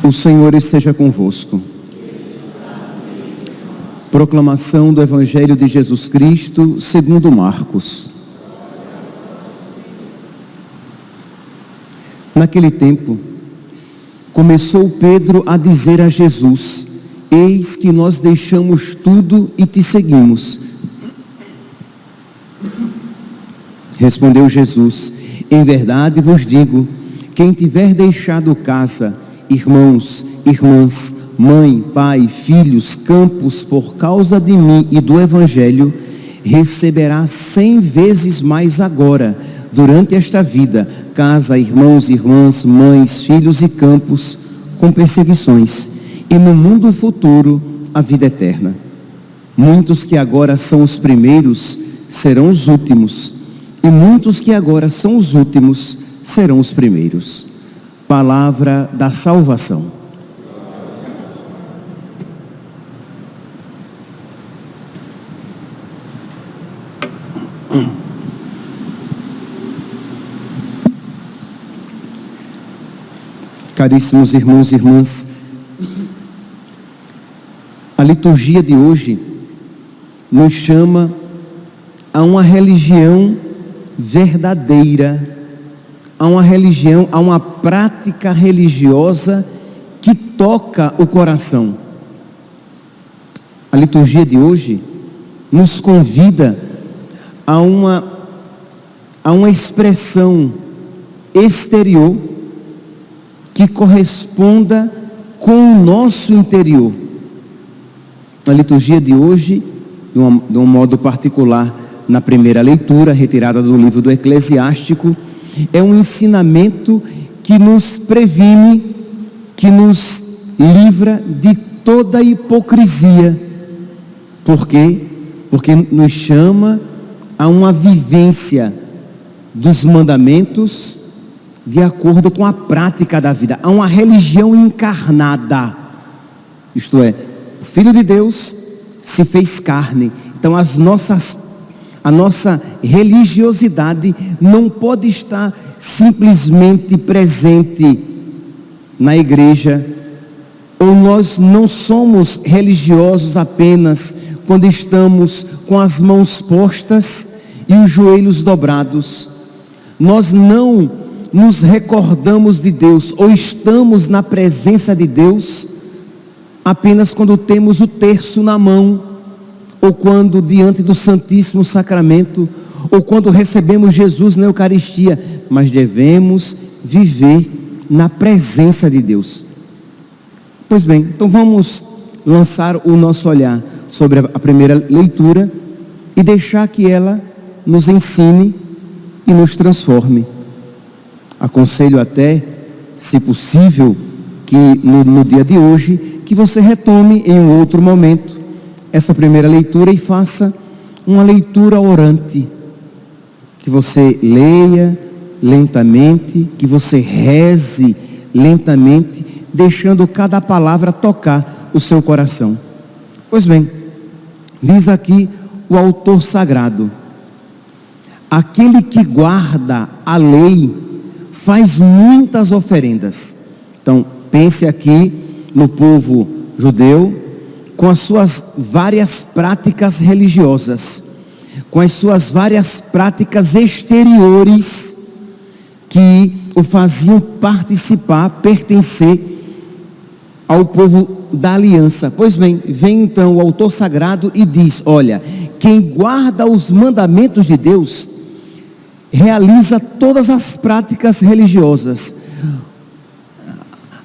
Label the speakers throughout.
Speaker 1: O Senhor esteja convosco. Proclamação do Evangelho de Jesus Cristo segundo Marcos. Naquele tempo, começou Pedro a dizer a Jesus: eis que nós deixamos tudo e te seguimos. Respondeu Jesus: em verdade vos digo, quem tiver deixado casa, irmãos, irmãs, mãe, pai, filhos, campos, por causa de mim e do Evangelho, receberá 100 vezes mais agora, durante esta vida, casa, irmãos, irmãs, mães, filhos e campos, com perseguições, e no mundo futuro, a vida eterna. Muitos que agora são os primeiros, serão os últimos, e muitos que agora são os últimos, serão os primeiros. Palavra da salvação. Caríssimos irmãos e irmãs, a liturgia de hoje nos chama a uma religião verdadeira, a uma religião, a uma prática religiosa que toca o coração. A liturgia de hoje nos convida a uma expressão exterior que corresponda com o nosso interior. A liturgia de hoje, de um modo particular, na primeira leitura, retirada do livro do Eclesiástico, é um ensinamento que nos previne, que nos livra de toda hipocrisia. Por quê? Porque nos chama a uma vivência dos mandamentos de acordo com a prática da vida, a uma religião encarnada. Isto é, o Filho de Deus se fez carne. Então a nossa religiosidade não pode estar simplesmente presente na igreja, ou nós não somos religiosos apenas quando estamos com as mãos postas e os joelhos dobrados. Nós não nos recordamos de Deus, ou estamos na presença de Deus apenas quando temos o terço na mão, ou quando diante do Santíssimo Sacramento, ou quando recebemos Jesus na Eucaristia, mas devemos viver na presença de Deus. Pois bem, então vamos lançar o nosso olhar sobre a primeira leitura e deixar que ela nos ensine e nos transforme. Aconselho até, se possível, que no dia de hoje, que você retome em um outro momento essa primeira leitura e faça uma leitura orante, que você leia lentamente, que você reze lentamente, deixando cada palavra tocar o seu coração. Pois bem, diz aqui o autor sagrado: aquele que guarda a lei faz muitas oferendas. Então, pense aqui no povo judeu, com as suas várias práticas religiosas, com as suas várias práticas exteriores que o faziam participar, pertencer ao povo da aliança. Pois bem, vem então o autor sagrado e diz: olha, quem guarda os mandamentos de Deus realiza todas as práticas religiosas.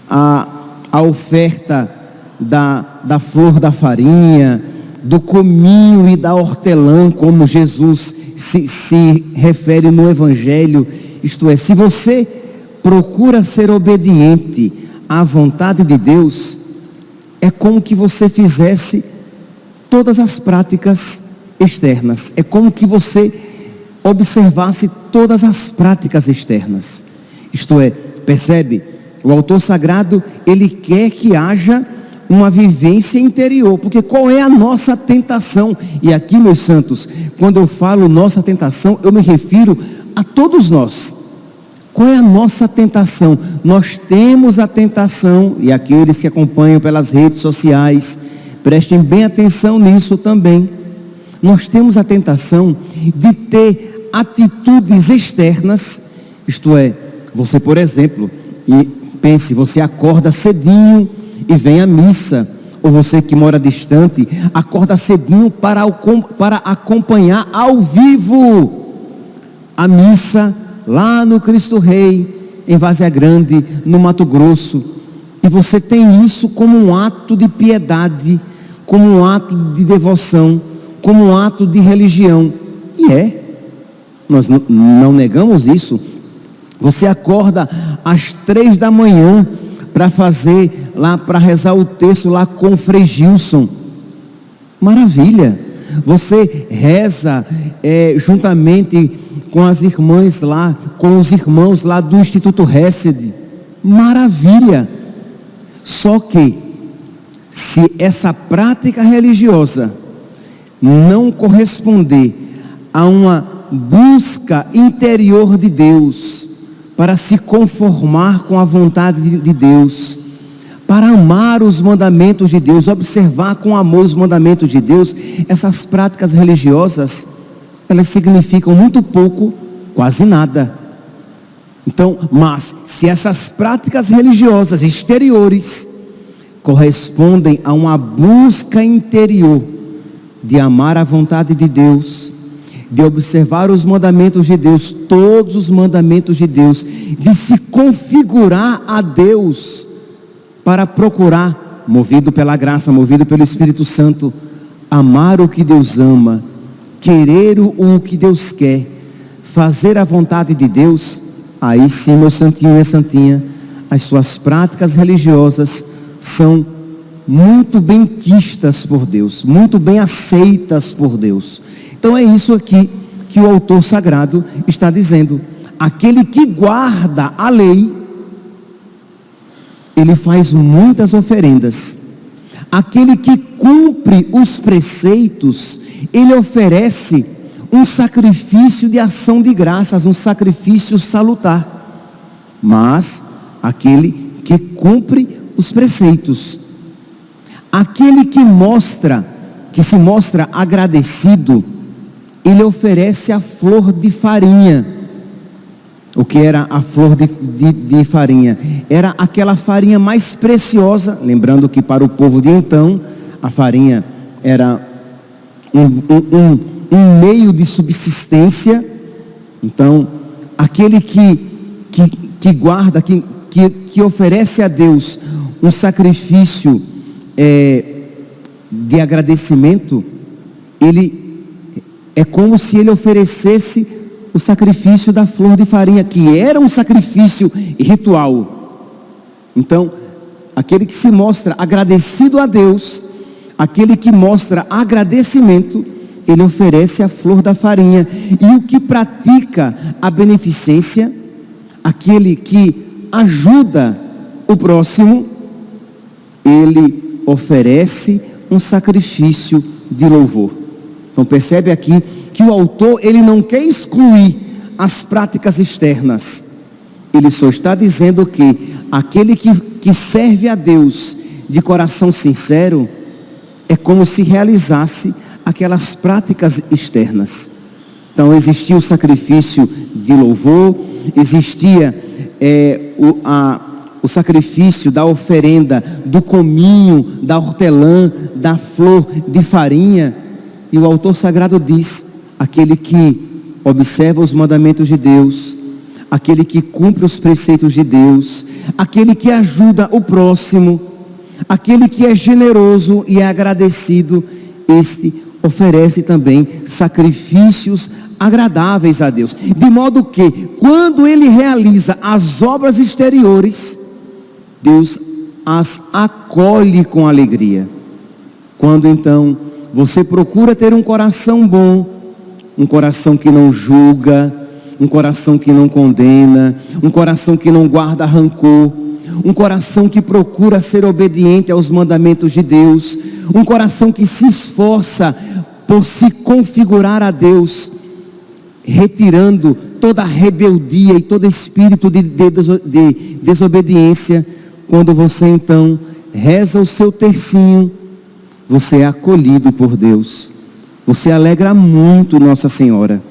Speaker 1: A oferta da flor da farinha, do cominho e da hortelã, como Jesus se refere no Evangelho. Isto é, se você procura ser obediente à vontade de Deus, é como que você fizesse todas as práticas externas, é como que você observasse todas as práticas externas. Isto é, percebe? O autor sagrado, ele quer que haja uma vivência interior, porque qual é a nossa tentação? E aqui, meus santos, quando eu falo nossa tentação, eu me refiro a todos nós. Qual é a nossa tentação? Nós temos a tentação, e aqueles que acompanham pelas redes sociais, prestem bem atenção nisso também. Nós temos a tentação de ter atitudes externas, isto é, você, por exemplo, e pense, você acorda cedinho e vem à missa, ou você que mora distante, acorda cedinho para acompanhar ao vivo a missa lá no Cristo Rei, em Várzea Grande, no Mato Grosso, e você tem isso como um ato de piedade, como um ato de devoção, como um ato de religião, e nós não negamos isso. Você acorda às 3 da manhã para fazer lá, para rezar o texto lá com o Frei Gilson, maravilha. Você reza juntamente com as irmãs lá, com os irmãos lá do Instituto Hesed, maravilha. Só que, se essa prática religiosa não corresponder a uma busca interior de Deus, para se conformar com a vontade de Deus, para amar os mandamentos de Deus, observar com amor os mandamentos de Deus, essas práticas religiosas, elas significam muito pouco, quase nada. Então, mas se essas práticas religiosas exteriores correspondem a uma busca interior de amar a vontade de Deus, de observar os mandamentos de Deus, todos os mandamentos de Deus, de se configurar a Deus para procurar, movido pela graça, movido pelo Espírito Santo, amar o que Deus ama, querer o que Deus quer, fazer a vontade de Deus, aí sim, meu santinho e minha santinha, as suas práticas religiosas são muito bem quistas por Deus, muito bem aceitas por Deus. Então é isso aqui que o autor sagrado está dizendo. Aquele que guarda a lei, ele faz muitas oferendas. Aquele que cumpre os preceitos, ele oferece um sacrifício de ação de graças, um sacrifício salutar. Mas aquele que cumpre os preceitos, aquele que se mostra agradecido, ele oferece a flor de farinha. O que era a flor de farinha? Era aquela farinha mais preciosa, lembrando que para o povo de então, a farinha era um meio de subsistência. Então, aquele que guarda, que oferece a Deus um sacrifício de agradecimento, ele é como se ele oferecesse o sacrifício da flor de farinha, que era um sacrifício ritual. Então, aquele que se mostra agradecido a Deus, aquele que mostra agradecimento, ele oferece a flor da farinha. E o que pratica a beneficência, aquele que ajuda o próximo, ele oferece um sacrifício de louvor. Então percebe aqui que o autor, ele não quer excluir as práticas externas. Ele só está dizendo que aquele que serve a Deus de coração sincero, é como se realizasse aquelas práticas externas. Então existia o sacrifício de louvor, existia o sacrifício da oferenda, do cominho, da hortelã, da flor de farinha. E o autor sagrado diz, aquele que observa os mandamentos de Deus, aquele que cumpre os preceitos de Deus, aquele que ajuda o próximo, aquele que é generoso e é agradecido, este oferece também sacrifícios agradáveis a Deus. De modo que, quando ele realiza as obras exteriores, Deus as acolhe com alegria. Quando então você procura ter um coração bom, um coração que não julga, um coração que não condena, um coração que não guarda rancor, um coração que procura ser obediente aos mandamentos de Deus, um coração que se esforça por se configurar a Deus, retirando toda a rebeldia e todo espírito de desobediência. Quando você então reza o seu tercinho, você é acolhido por Deus, você alegra muito Nossa Senhora.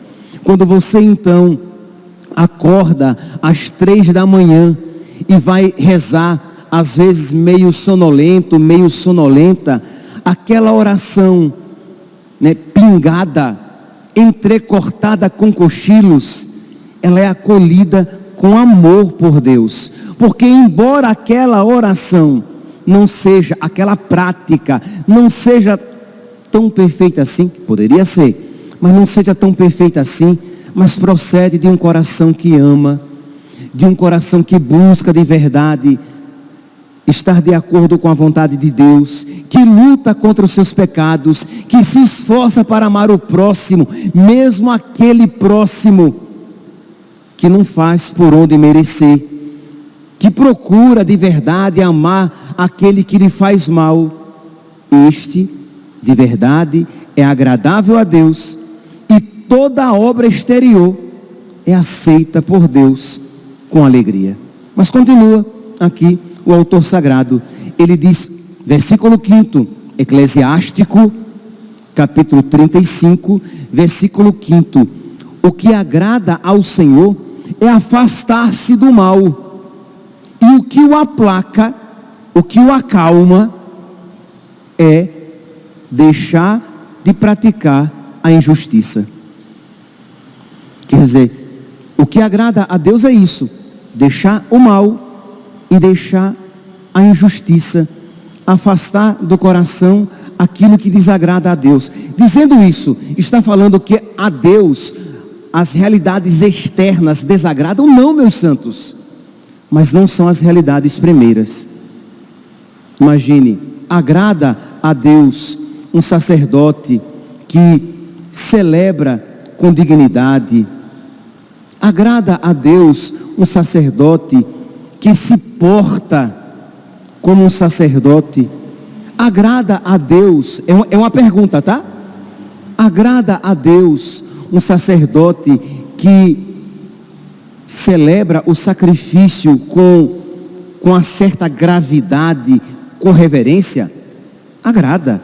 Speaker 1: Quando você então acorda às 3 da manhã e vai rezar, às vezes meio sonolento, meio sonolenta, aquela oração, pingada, entrecortada com cochilos, ela é acolhida com amor por Deus, porque embora aquela oração não seja, aquela prática não seja tão perfeita assim, poderia ser, mas não seja tão perfeita assim, mas procede de um coração que ama, de um coração que busca de verdade estar de acordo com a vontade de Deus, que luta contra os seus pecados, que se esforça para amar o próximo, mesmo aquele próximo que não faz por onde merecer, que procura de verdade amar aquele que lhe faz mal. Este, de verdade, é agradável a Deus, e toda obra exterior é aceita por Deus com alegria. Mas continua aqui o autor sagrado, ele diz, versículo 5, Eclesiástico, capítulo 35, versículo 5, o que agrada ao Senhor é afastar-se do mal, e o que o aplaca, o que o acalma, é deixar de praticar a injustiça. Quer dizer, o que agrada a Deus é isso, deixar o mal e deixar a injustiça, afastar do coração aquilo que desagrada a Deus. Dizendo isso, está falando que a Deus as realidades externas desagradam? Não, meus santos, mas não são as realidades primeiras. Imagine, agrada a Deus um sacerdote que celebra com dignidade? Agrada a Deus um sacerdote que se porta como um sacerdote? Agrada a Deus, é uma pergunta, tá? Agrada a Deus um sacerdote que celebra o sacrifício com uma certa gravidade, com reverência? Agrada,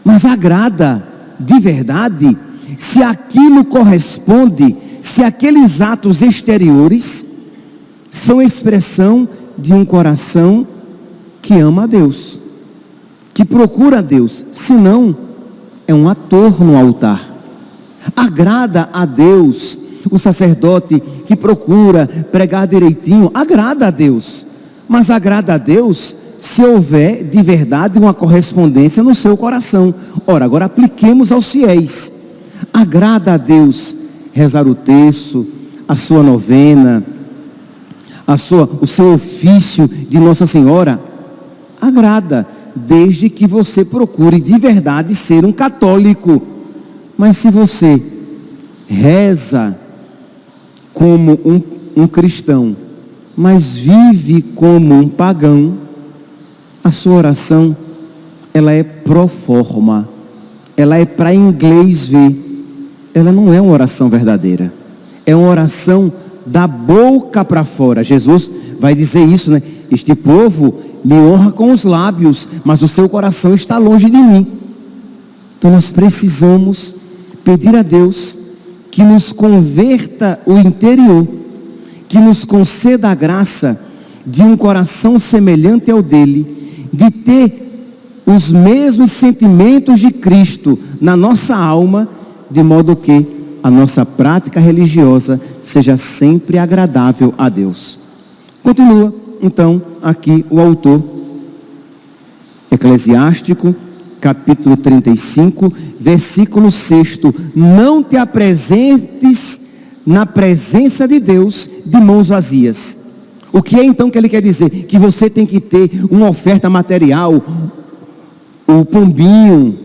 Speaker 1: mas agrada de verdade se aquilo corresponde, se aqueles atos exteriores são expressão de um coração que ama a Deus, que procura a Deus. Senão, é um ator no altar. Agrada a Deus o sacerdote que procura pregar direitinho? Agrada a Deus, mas agrada a Deus se houver de verdade uma correspondência no seu coração. Ora, agora apliquemos aos fiéis. Agrada a Deus rezar o terço, a sua novena, o seu ofício de Nossa Senhora? Agrada, desde que você procure de verdade ser um católico. Mas se você reza como um cristão, mas vive como um pagão, a sua oração, ela é pro forma, ela é para inglês ver, ela não é uma oração verdadeira, é uma oração da boca para fora. Jesus vai dizer isso, né? Este povo me honra com os lábios, mas o seu coração está longe de mim. Então nós precisamos pedir a Deus que nos converta o interior, que nos conceda a graça de um coração semelhante ao dele, de ter os mesmos sentimentos de Cristo na nossa alma, de modo que a nossa prática religiosa seja sempre agradável a Deus. Continua então aqui o autor, Eclesiástico, capítulo 35, versículo 6: não te apresentes na presença de Deus de mãos vazias. O que é então que ele quer dizer? Que você tem que ter uma oferta material, o pombinho,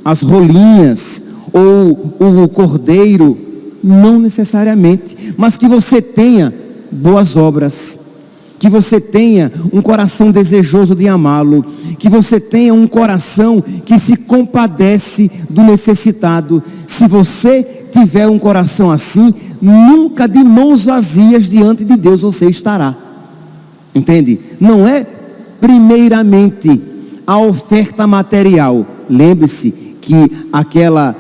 Speaker 1: as rolinhas, ou o cordeiro? Não necessariamente, mas que você tenha boas obras, que você tenha um coração desejoso de amá-lo, que você tenha um coração que se compadece do necessitado. Se você tiver um coração assim, nunca de mãos vazias diante de Deus você estará. Entende? Não é primeiramente a oferta material. Lembre-se que aquela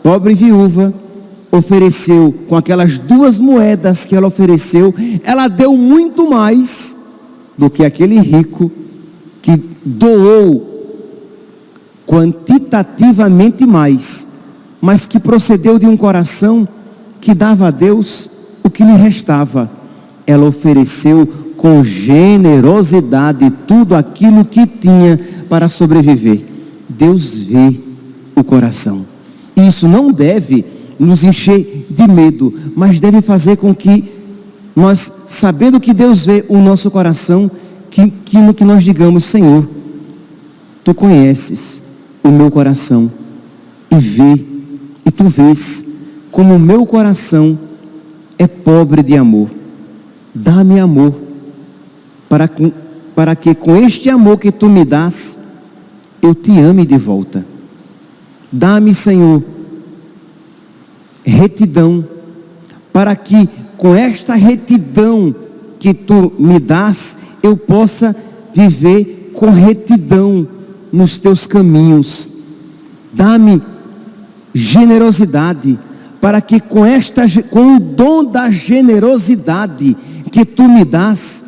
Speaker 1: pobre viúva ofereceu, com aquelas 2 moedas que ela ofereceu, ela deu muito mais do que aquele rico que doou quantitativamente mais, mas que procedeu de um coração que dava a Deus o que lhe restava. Ela ofereceu com generosidade tudo aquilo que tinha para sobreviver. Deus vê o coração. Isso não deve nos encher de medo, mas deve fazer com que nós, sabendo que Deus vê o nosso coração, que nós digamos: Senhor, Tu conheces o meu coração e Tu vês como o meu coração é pobre de amor. Dá-me amor, para que com este amor que Tu me dás, eu Te ame de volta. Dá-me, Senhor, retidão, para que com esta retidão que Tu me dás, eu possa viver com retidão nos Teus caminhos. Dá-me generosidade, para que com o dom da generosidade que Tu me dás,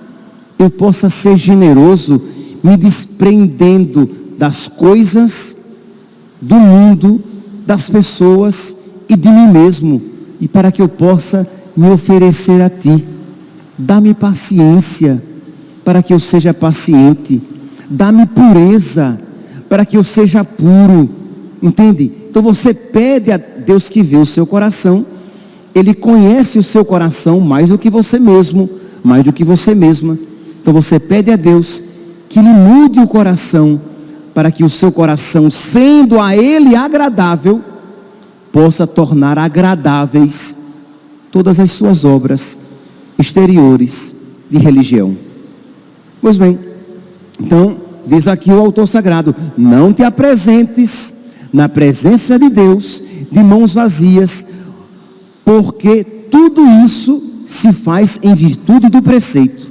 Speaker 1: eu possa ser generoso, me desprendendo das coisas, do mundo, das pessoas e de mim mesmo, e para que eu possa me oferecer a Ti. Dá-me paciência, para que eu seja paciente. Dá-me pureza, para que eu seja puro. Entende? Então você pede a Deus que vê o seu coração. Ele conhece o seu coração mais do que você mesmo, mais do que você mesma. Então você pede a Deus que lhe mude o coração, para que o seu coração, sendo a Ele agradável, possa tornar agradáveis todas as suas obras exteriores de religião. Pois bem, então diz aqui o autor sagrado: não te apresentes na presença de Deus de mãos vazias, porque tudo isso se faz em virtude do preceito.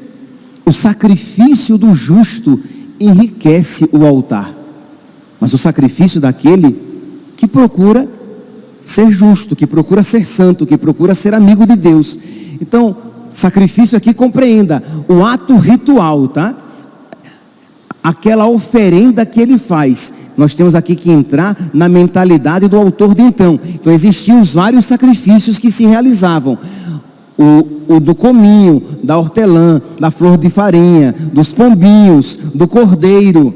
Speaker 1: O sacrifício do justo enriquece o altar, mas o sacrifício daquele que procura ser justo, que procura ser santo, que procura ser amigo de Deus. Então, sacrifício aqui, compreenda o ato ritual, tá? Aquela oferenda que ele faz. Nós temos aqui que entrar na mentalidade do autor de então. Então existiam os vários sacrifícios que se realizavam. O do cominho, da hortelã, da flor de farinha, dos pombinhos, do cordeiro.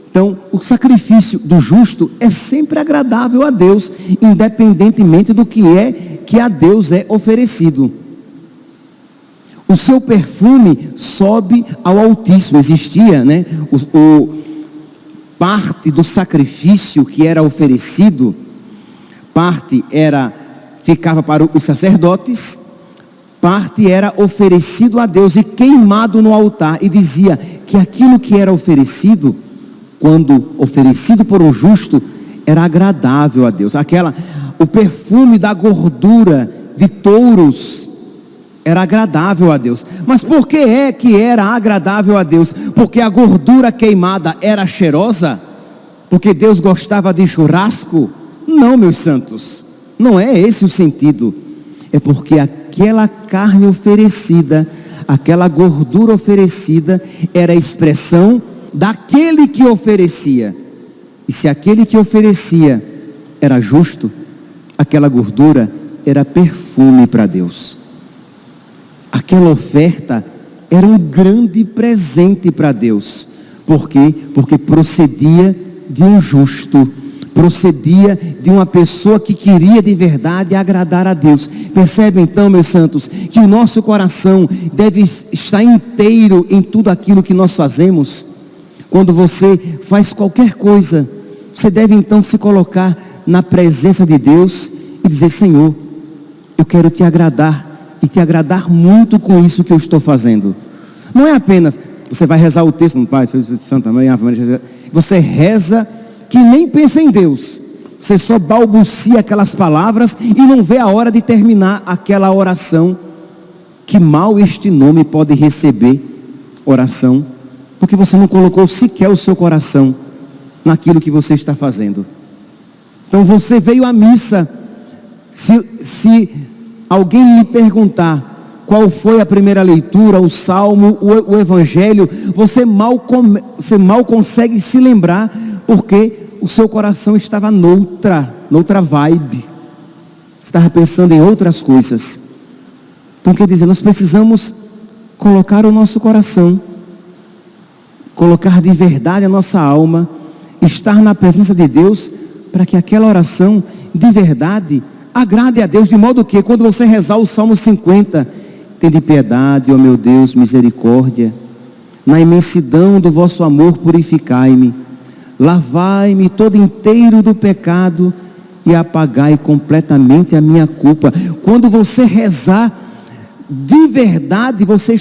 Speaker 1: Então, o sacrifício do justo é sempre agradável a Deus, independentemente do que a Deus é oferecido. O seu perfume sobe ao Altíssimo. Existia, né, parte do sacrifício que era oferecido, parte ficava para os sacerdotes, parte era oferecido a Deus e queimado no altar. E dizia que aquilo que era oferecido, quando oferecido por um justo, era agradável a Deus. O perfume da gordura de touros era agradável a Deus. Mas por que é que era agradável a Deus? Porque a gordura queimada era cheirosa? Porque Deus gostava de churrasco? Não, meus santos, não é esse o sentido. É porque aquela carne oferecida, aquela gordura oferecida, era a expressão daquele que oferecia. E se aquele que oferecia era justo, aquela gordura era perfume para Deus. Aquela oferta era um grande presente para Deus. Por quê? Porque procedia de um justo, procedia de uma pessoa que queria de verdade agradar a Deus. Percebe então, meus santos, que o nosso coração deve estar inteiro em tudo aquilo que nós fazemos. Quando você faz qualquer coisa, você deve então se colocar na presença de Deus e dizer: Senhor, eu quero te agradar, e te agradar muito com isso que eu estou fazendo. Não é apenas, você vai rezar o texto no Pai, Santa Mãe, Ave Maria, você reza que nem pensa em Deus. Você só balbucia aquelas palavras e não vê a hora de terminar aquela oração. Que mal este nome pode receber, oração, porque você não colocou sequer o seu coração naquilo que você está fazendo. Então você veio à missa, se alguém lhe perguntar qual foi a primeira leitura, o salmo, o evangelho, você mal consegue se lembrar, porque o seu coração estava noutra vibe, estava pensando em outras coisas. Então quer dizer, nós precisamos colocar o nosso coração, colocar de verdade a nossa alma, estar na presença de Deus, para que aquela oração de verdade agrade a Deus, de modo que quando você rezar o Salmo 50, tende piedade, ó meu Deus, misericórdia, na imensidão do vosso amor purificai-me, lavai-me todo inteiro do pecado e apagai completamente a minha culpa. Quando você rezar de verdade, você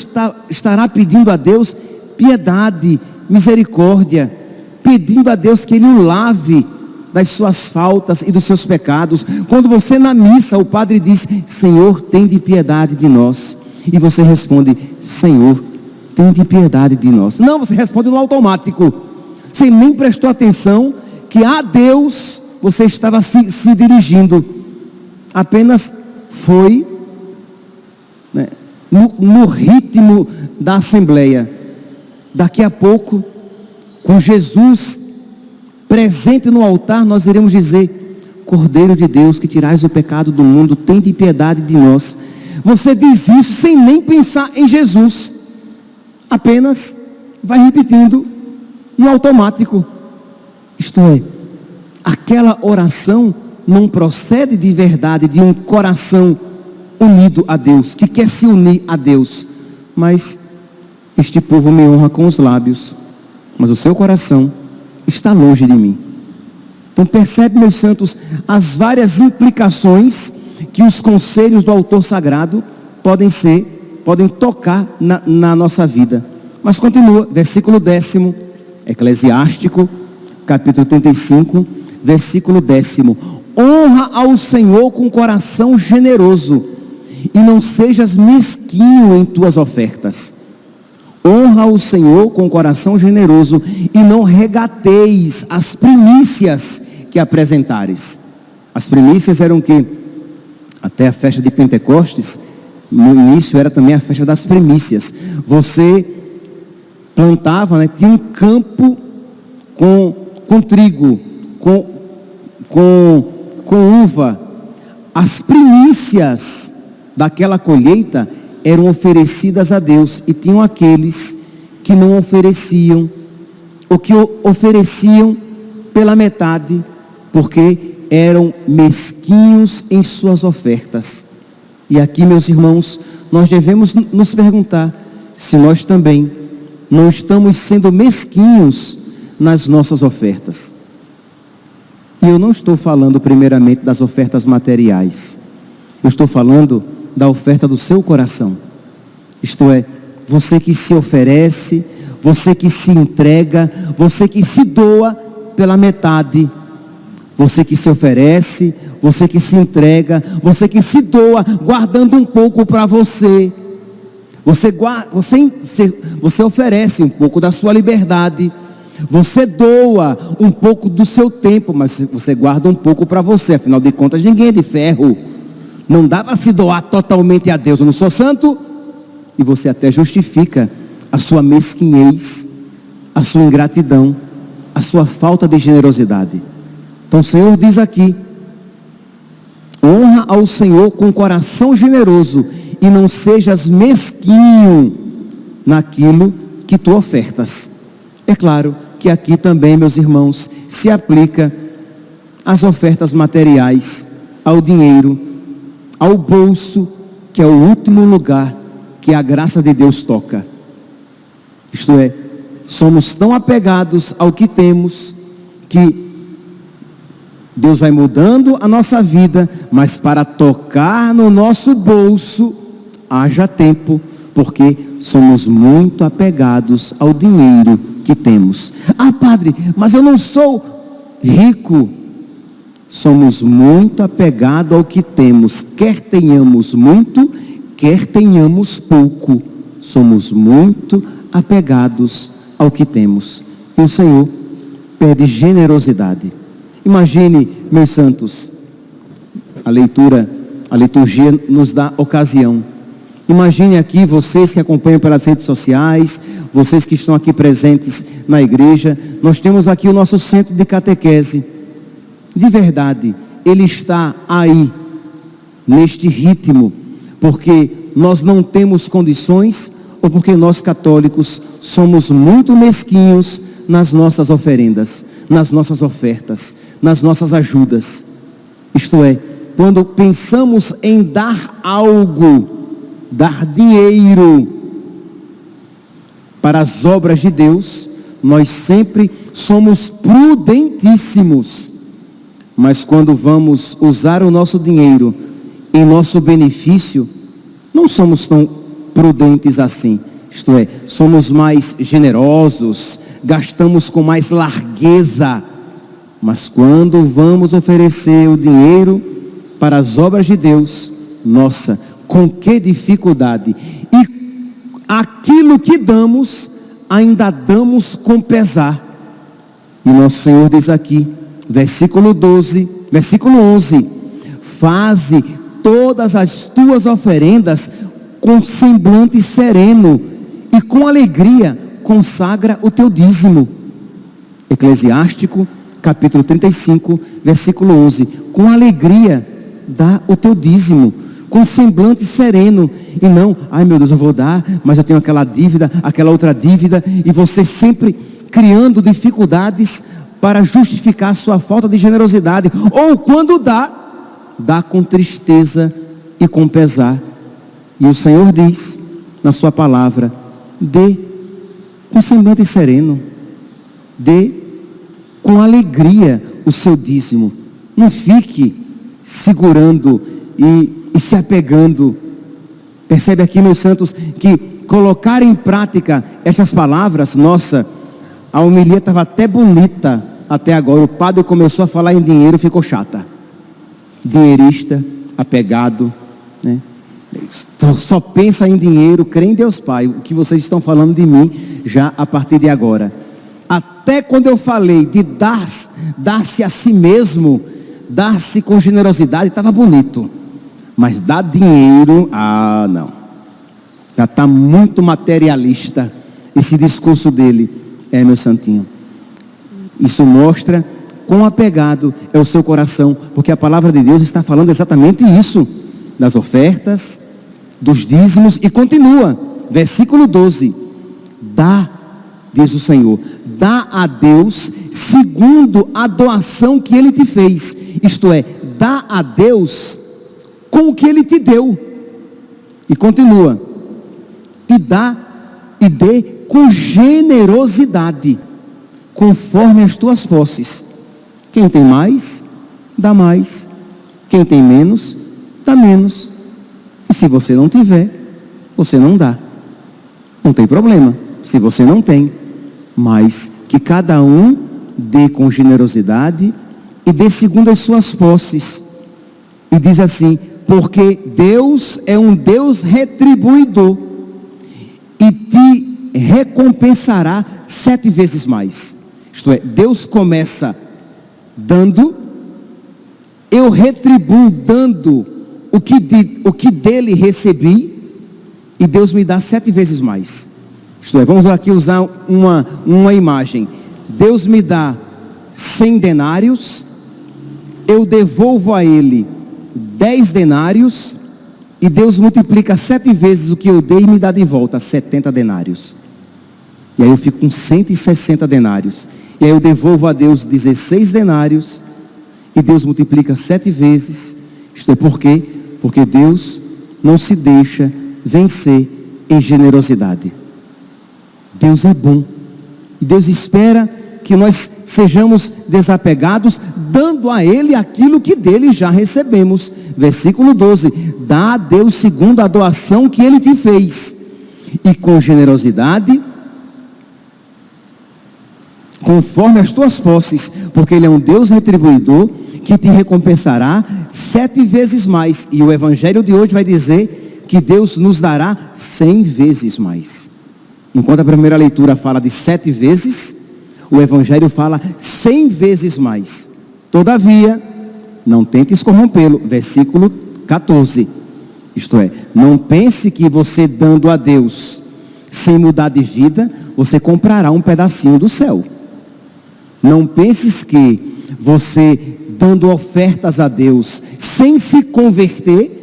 Speaker 1: estará pedindo a Deus piedade, misericórdia, pedindo a Deus que Ele o lave das suas faltas e dos seus pecados. Quando você na missa, o padre diz, Senhor, tende piedade de nós, e você responde, Senhor, tende piedade de nós. Não, você responde no automático, você nem prestou atenção que a Deus você estava se dirigindo, apenas foi no ritmo da assembleia. Daqui a pouco, com Jesus presente no altar, nós iremos dizer, Cordeiro de Deus, que tirais o pecado do mundo, tende piedade de nós. Você diz isso sem nem pensar em Jesus, apenas vai repetindo no automático. Isto é, aquela oração não procede de verdade de um coração unido a Deus, que quer se unir a Deus, mas este povo me honra com os lábios, mas o seu coração está longe de mim. Então percebe, meus santos, as várias implicações que os conselhos do autor sagrado podem tocar na nossa vida. Mas continua, versículo 10, Eclesiástico, capítulo 35, versículo 10: honra ao Senhor com coração generoso, e não sejas mesquinho em tuas ofertas. Honra ao Senhor com coração generoso, e não regateis as primícias que apresentares. As primícias eram o quê? Até a festa de Pentecostes, no início era também a festa das primícias. Você plantava, tinha um campo com trigo, com uva. As primícias daquela colheita eram oferecidas a Deus, e tinham aqueles que não ofereciam, ou que ofereciam pela metade, porque eram mesquinhos em suas ofertas. E aqui, meus irmãos, nós devemos nos perguntar se nós também não estamos sendo mesquinhos nas nossas ofertas. E eu não estou falando primeiramente das ofertas materiais, eu estou falando da oferta do seu coração. Isto é, você que se oferece, você que se entrega, você que se doa pela metade, você que se oferece, você que se entrega, você que se doa, guardando um pouco para você. Você oferece um pouco da sua liberdade, você doa um pouco do seu tempo, mas você guarda um pouco para você. Afinal de contas, ninguém é de ferro, não dá para se doar totalmente a Deus. Eu não sou santo. E você até justifica a sua mesquinhez, a sua ingratidão, a sua falta de generosidade. Então o Senhor diz aqui, honra ao Senhor com coração generoso, e não sejas mesquinho naquilo que tu ofertas. É claro que aqui também, meus irmãos, se aplica as ofertas materiais, ao dinheiro, ao bolso, que é o último lugar que a graça de Deus toca. Isto é, somos tão apegados ao que temos, que Deus vai mudando a nossa vida, mas para tocar no nosso bolso, haja tempo, porque somos muito apegados ao dinheiro que temos. Ah, padre, mas eu não sou rico. Somos muito apegados ao que temos, quer tenhamos muito, quer tenhamos pouco. Somos muito apegados ao que temos. E o Senhor pede generosidade. Imagine, meus santos, a liturgia nos dá ocasião. Imagine aqui vocês que acompanham pelas redes sociais, vocês que estão aqui presentes na igreja. Nós temos aqui o nosso centro de catequese. De verdade, ele está aí, neste ritmo, porque nós não temos condições, ou porque nós católicos somos muito mesquinhos nas nossas oferendas, nas nossas ofertas, nas nossas ajudas. Isto é, quando pensamos em dar algo, dar dinheiro para as obras de Deus, nós sempre somos prudentíssimos. Mas quando vamos usar o nosso dinheiro em nosso benefício, não somos tão prudentes assim. Isto é, somos mais generosos, gastamos com mais largueza. Mas quando vamos oferecer o dinheiro para as obras de Deus, nossa, com que dificuldade. E aquilo que damos, ainda damos com pesar. E nosso Senhor diz aqui, versículo 11, faze todas as tuas oferendas com semblante sereno e com alegria consagra o teu dízimo. Eclesiástico, capítulo 35, versículo 11, com alegria dá o teu dízimo, com semblante sereno, e não, ai meu Deus, eu vou dar, mas eu tenho aquela dívida, aquela outra dívida, e você sempre criando dificuldades para justificar sua falta de generosidade, ou quando dá com tristeza e com pesar. E o Senhor diz na sua palavra, dê com semblante sereno, dê com alegria o seu dízimo, não fique segurando e se apegando. Percebe aqui, meus santos, que colocar em prática estas palavras, nossa, a homilia estava até bonita até agora. O padre começou a falar em dinheiro, ficou chata. Dinheirista, apegado, né? Só pensa em dinheiro, crê em Deus Pai. O que vocês estão falando de mim já a partir de agora. Até quando eu falei de dar-se a si mesmo, dar-se com generosidade, estava bonito. Mas dar dinheiro, não. Já está muito materialista esse discurso dele. Meu santinho. Isso mostra quão apegado é o seu coração, porque a palavra de Deus está falando exatamente isso, das ofertas, dos dízimos, e continua, versículo 12, dá, diz o Senhor, dá a Deus segundo a doação que Ele te fez, isto é, dá a Deus com o que Ele te deu, e continua, e dê com generosidade, conforme as tuas posses. Quem tem mais, dá mais. Quem tem menos, dá menos. E se você não tiver, você não dá. Não tem problema, se você não tem. Mas que cada um dê com generosidade e dê segundo as suas posses. E diz assim, porque Deus é um Deus retribuidor e te recompensará 7 vezes mais. Isto é, Deus começa dando, eu retribuo dando o que dele recebi, e Deus me dá 7 vezes mais. Isto é, vamos aqui usar uma imagem. Deus me dá 100 denários, eu devolvo a ele 10 denários, e Deus multiplica 7 vezes o que eu dei e me dá de volta 70 denários. E aí eu fico com 160 denários. E aí eu devolvo a Deus 16 denários, e Deus multiplica 7 vezes. Isto é por quê? Porque Deus não se deixa vencer em generosidade. Deus é bom. E Deus espera que nós sejamos desapegados, dando a Ele aquilo que dele já recebemos. Versículo 12, dá a Deus segundo a doação que Ele te fez. e com generosidade, conforme as tuas posses, porque Ele é um Deus retribuidor, que te recompensará 7 vezes mais. E o Evangelho de hoje vai dizer que Deus nos dará 100 vezes mais. Enquanto a primeira leitura fala de 7 vezes, o Evangelho fala 100 vezes mais. Todavia, não tentes corrompê-lo. Versículo 14. Isto é, não pense que você dando a Deus, sem mudar de vida, você comprará um pedacinho do céu. Não penses que você dando ofertas a Deus, sem se converter,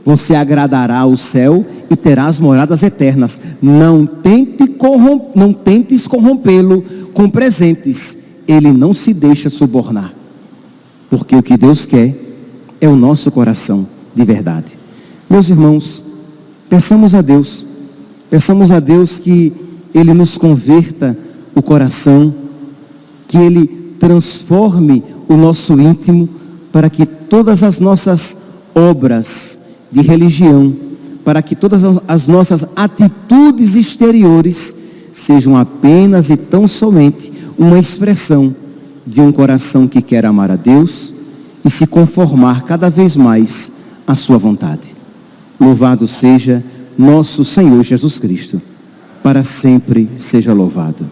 Speaker 1: você agradará o céu e terá as moradas eternas. Não tentes corrompê-lo com presentes. Ele não se deixa subornar. Porque o que Deus quer é o nosso coração de verdade. Meus irmãos, peçamos a Deus que Ele nos converta o coração, que Ele transforme o nosso íntimo, para que todas as nossas obras de religião, para que todas as nossas atitudes exteriores sejam apenas e tão somente uma expressão de um coração que quer amar a Deus e se conformar cada vez mais à sua vontade. Louvado seja nosso Senhor Jesus Cristo, para sempre seja louvado.